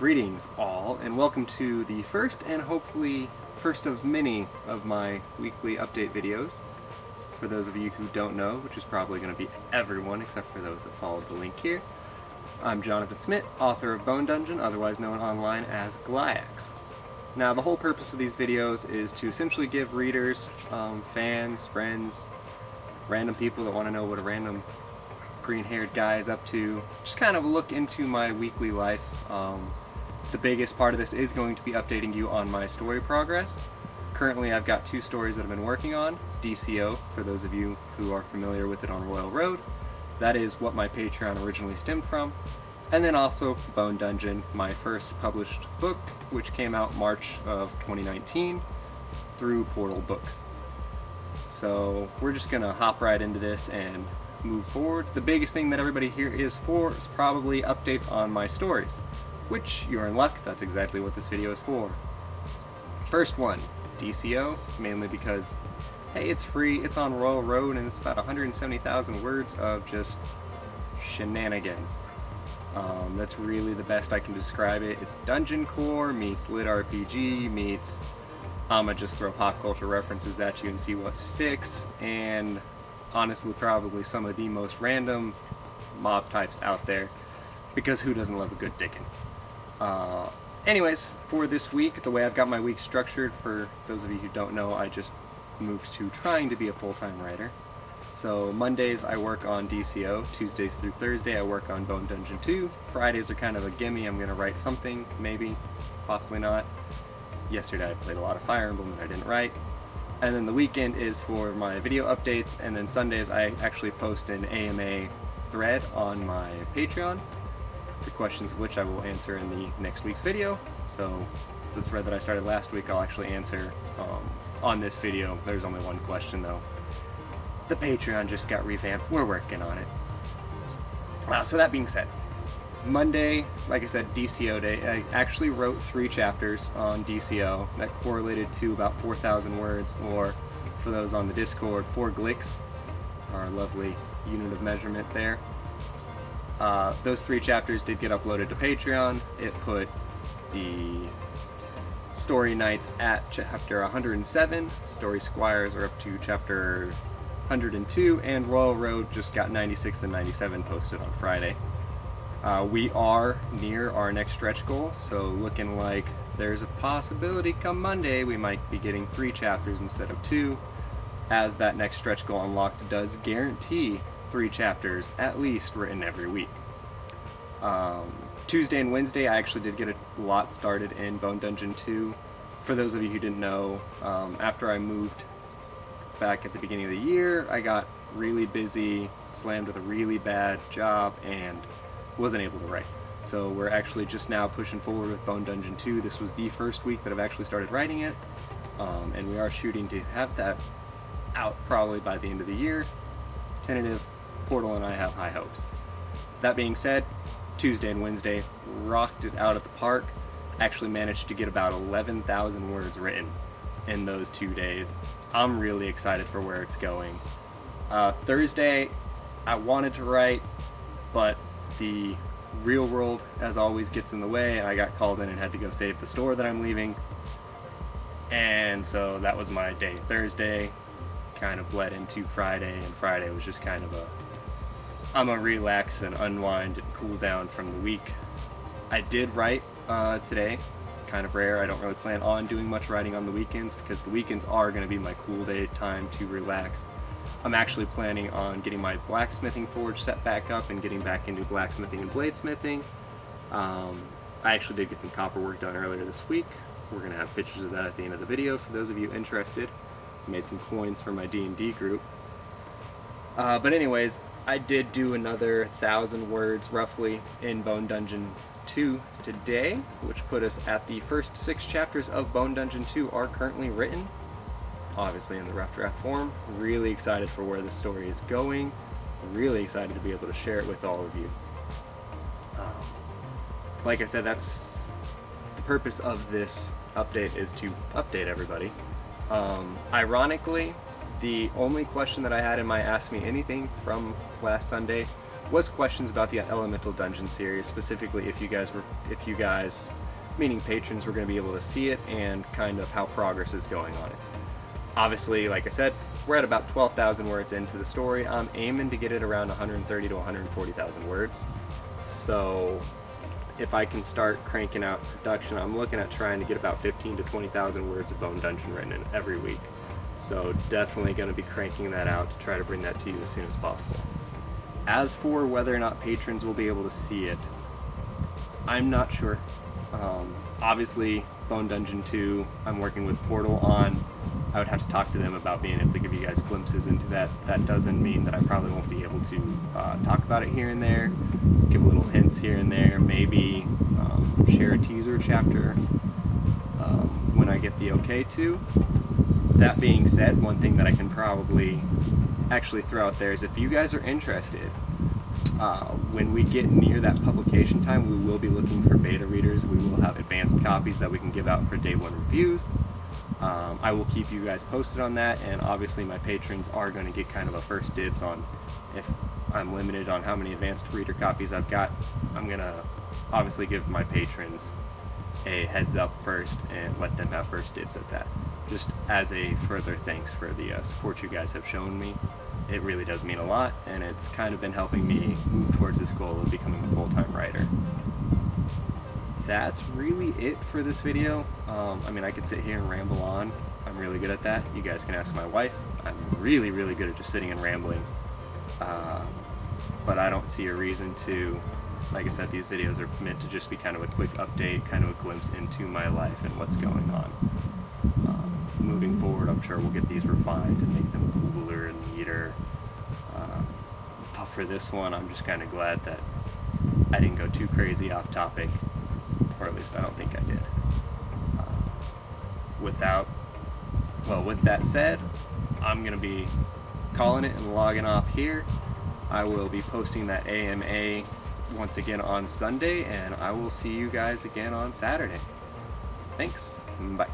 Greetings all, and welcome to the first and hopefully first of many of my weekly update videos. For those of you who don't know, which is probably going to be everyone except for those that followed the link here, I'm Jonathan Smidt, author of Bone Dungeon, otherwise known online as Glyax. Now, the whole purpose of these videos is to essentially give readers, fans, friends, random people that want to know what a random green-haired guy is up to, just kind of look into my weekly life. The biggest part of this is going to be updating you on my story progress. Currently I've got 2 stories that I've been working on. DCO, for those of you who are familiar with it on Royal Road. That is what my Patreon originally stemmed from. And then also Bone Dungeon, my first published book, which came out March of 2019 through Portal Books. So we're just gonna hop right into this and move forward. The biggest thing that everybody here is for is probably updates on my stories, which you're in luck, that's exactly what this video is for. First one, DCO, mainly because, hey, it's free, it's on Royal Road, and it's about 170,000 words of just shenanigans. That's really the best I can describe it. It's Dungeon Core meets Lit RPG meets I'ma just throw pop culture references at you and see what sticks, and honestly probably some of the most random mob types out there, because who doesn't love a good dickin'? Anyways, for this week, the way I've got my week structured, for those of you who don't know, I just moved to trying to be a full-time writer. So Mondays I work on DCO, Tuesdays through Thursday I work on Bone Dungeon 2, Fridays are kind of a gimme, I'm gonna write something, maybe, possibly not. Yesterday I played a lot of Fire Emblem that I didn't write. And then the weekend is for my video updates, and then Sundays I actually post an AMA thread on my Patreon, the questions of which I will answer in the next week's video. So the thread that I started last week I'll actually answer on this video. There's only one question though. The Patreon just got revamped, we're working on it. So that being said, Monday, like I said, DCO day. I actually wrote 3 chapters on DCO that correlated to about 4,000 words, or for those on the Discord, 4 glicks, our lovely unit of measurement there. Those 3 chapters did get uploaded to Patreon. It put the story nights at chapter 107, story squires are up to chapter 102, and Royal Road just got 96 and 97 posted on Friday. We are near our next stretch goal, so looking like there's a possibility come Monday we might be getting 3 chapters instead of 2, as that next stretch goal unlocked does guarantee 3 chapters at least written every week. Tuesday and Wednesday I actually did get a lot started in Bone Dungeon 2. For those of you who didn't know, after I moved back at the beginning of the year, I got really busy, slammed with a really bad job, and wasn't able to write. So we're actually just now pushing forward with Bone Dungeon 2. This was the first week that I've actually started writing it, and we are shooting to have that out probably by the end of the year. Tentative. Portal and I have high hopes. That being said, Tuesday and Wednesday rocked it out at the park. Actually managed to get about 11,000 words written in those 2 days. I'm really excited for where it's going. Thursday, I wanted to write, but the real world, as always, gets in the way. I got called in and had to go save the store that I'm leaving. And so that was my day. Thursday kind of bled into Friday, and Friday was just kind of I'm gonna relax and unwind and cool down from the week. I did write today, kind of rare. I don't really plan on doing much writing on the weekends, because the weekends are going to be my cool day time to relax. I'm actually planning on getting my blacksmithing forge set back up and getting back into blacksmithing and bladesmithing. I actually did get some copper work done earlier this week. We're going to have pictures of that at the end of the video for those of you interested. I made some coins for my D&D group. But anyways, I did do another 1,000 words roughly in Bone Dungeon 2 today, which put us at the first 6 chapters of Bone Dungeon 2 are currently written, obviously in the rough draft form. Really excited for where the story is going. Really excited to be able to share it with all of you. Like I said, that's the purpose of this update, is to update everybody. Ironically, the only question that I had in my Ask Me Anything from last Sunday was questions about the Elemental Dungeon series, specifically if you guys, meaning patrons, were going to be able to see it and kind of how progress is going on it. Obviously, like I said, we're at about 12,000 words into the story. I'm aiming to get it around 130 to 140,000 words. So if I can start cranking out production, I'm looking at trying to get about 15 to 20,000 words of Bone Dungeon written in every week. So definitely going to be cranking that out to try to bring that to you as soon as possible. As for whether or not patrons will be able to see it, I'm not sure. Obviously, Bone Dungeon 2, I'm working with Portal on. I would have to talk to them about being able to give you guys glimpses into that. That doesn't mean that I probably won't be able to talk about it here and there, give little hints here and there, maybe share a teaser chapter when I get the okay to. That being said, one thing that I can probably actually throw out there is if you guys are interested, when we get near that publication time, we will be looking for beta readers. We will have advanced copies that we can give out for day one reviews. I will keep you guys posted on that, and obviously my patrons are going to get kind of a first dibs on, if I'm limited on how many advanced reader copies I've got, I'm going to obviously give my patrons a heads up first and let them have first dibs at that. Just as a further thanks for the support you guys have shown me. It really does mean a lot, and it's kind of been helping me move towards this goal of becoming a full-time writer. That's really it for this video. I mean, I could sit here and ramble on. I'm really good at that. You guys can ask my wife. I'm really, really good at just sitting and rambling. But I don't see a reason to, like I said, these videos are meant to just be kind of a quick update, kind of a glimpse into my life and what's going on. Moving forward, I'm sure we'll get these refined and make them cooler and neater. But for this one, I'm just kind of glad that I didn't go too crazy off topic, or at least I don't think I did. With that said, I'm going to be calling it and logging off here. I will be posting that AMA once again on Sunday, and I will see you guys again on Saturday. Thanks. Bye.